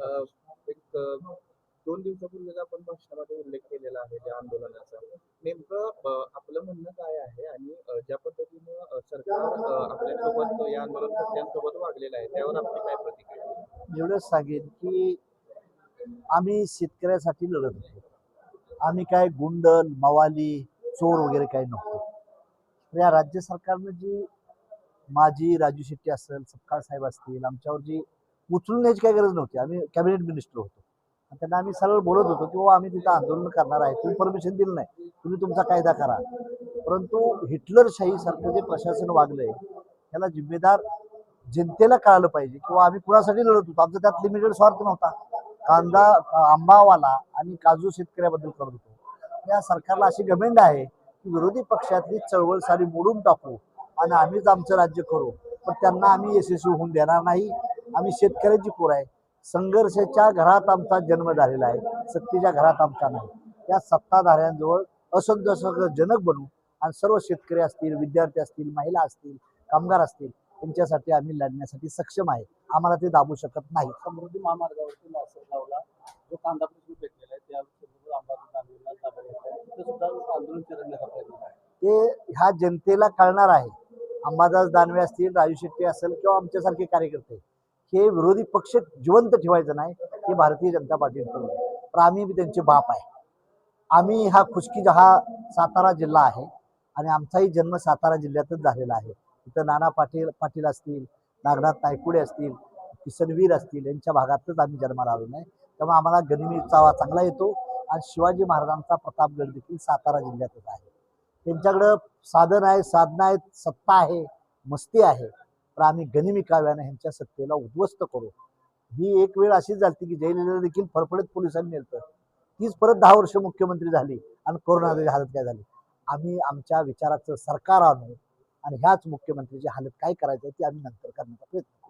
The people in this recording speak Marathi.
अ, एक 2 दिवसापूर्वीच आपण भाषणामध्ये उल्लेख केलेला आहे त्या आंदोलनाचा. नेमकं आपलं म्हणणं काय आहे आणि ज्या पद्धतीनं सरकार आपल्यासोबत या आंदोलनकर्त्यांसोबत वागलेलं आहे, त्यावर आपली काय प्रतिक्रिया आहे? एवढंच सांगेन की आम्ही शेतकऱ्यासाठी लढत होतो. आम्ही काय गुंड, मवाली, चोर वगैरे काही नव्हतो. तर या राज्य सरकारनं जी माझी राजू शेट्टी असेल, सपकाळ साहेब असतील, आमच्यावर जी उचलून न्यायची काही गरज नव्हती. आम्ही कॅबिनेट मिनिस्टर होतो. आणि त्यांना आम्ही सरळ बोलत होतो की आम्ही तिथं आंदोलन करणार आहे. तुम्ही परमिशन दिलं नाही. तुम्ही तुमचा कायदा करा. परंतु हिटलरशाहीसारखं जे प्रशासन वागलंय त्याला जिम्मेदार जनतेला कळालं पाहिजे किंवा आम्ही कुणासाठी लढत होतो. आमचा त्यात लिमिटेड स्वार्थ नव्हता. कांदा आंबावाला आणि काजू शेतकऱ्याबद्दल करत होतो. या सरकारला अशी गमेंड आहे की विरोधी पक्षातली चळवळ सारी मोडून टाकू आणि आम्हीच आमचं राज्य करू. पण त्यांना आम्ही यशस्वी होऊन देणार नाही. आम्ही शेतकऱ्याची पोर आहे. संघर्षाच्या घरात आमचा जन्म झालेला आहे, सत्तेच्या घरात आमचा नाही. त्या सत्ताधाऱ्यांजवळ असंतोषजनक बनू आणि सर्व शेतकरी असतील, विद्यार्थी असतील, महिला असतील, कामगार असतील त्यांच्यासाठी आम्ही लढण्यासाठी सक्षम आहे. आम्हाला ते दाबू शकत नाही. समृद्धी महामार्गावरती लासर लावला जो कांदा प्रश्न पेटलेला आहे त्यासोबत अंबादास दानवेंना ताब्यात घेतलाय. तिथे सुद्धा आंदोलन चिरडण्याचा प्रयत्न आहे. ते ह्या जनतेला कळणार आहे. अंबादास दानवे असतील, राजू शेट्टी असेल किंवा आमच्यासारखे कार्यकर्ते हे विरोधी पक्ष जिवंत ठेवायचं नाही, हे भारतीय जनता पार्टीने ठरवलं. पण आम्ही त्यांचे बाप आहे. आम्ही हा हा सातारा जिल्हा आहे आणि आमचाही जन्म सातारा जिल्ह्यातच झालेला आहे. तिथं नाना पाटील असतील, नागनाथ नायकुडे असतील, किसनवीर असतील यांच्या भागातच आम्ही जन्माला आलो नाही. त्यामुळे आम्हाला गनिमीचा चांगला येतो आणि शिवाजी महाराजांचा प्रतापगड देखील सातारा जिल्ह्यातच आहे. त्यांच्याकडं साधन आहे, साधना आहेत, सत्ता आहे, मस्ती आहे. पण आम्ही गनिमी काव्याने ह्यांच्या सत्तेला उद्ध्वस्त करू. ही एक वेळ अशीच झाली की जयललिता देखील फडफडीत पोलिसांनी नेलं. तीच परत 10 वर्ष मुख्यमंत्री झाली आणि कोरोनाची हालत काय झाली. आम्ही आमच्या विचाराचं सरकार आणू आणि ह्याच मुख्यमंत्रीची हालत काय करायची ती आम्ही नंतर करण्याचा प्रयत्न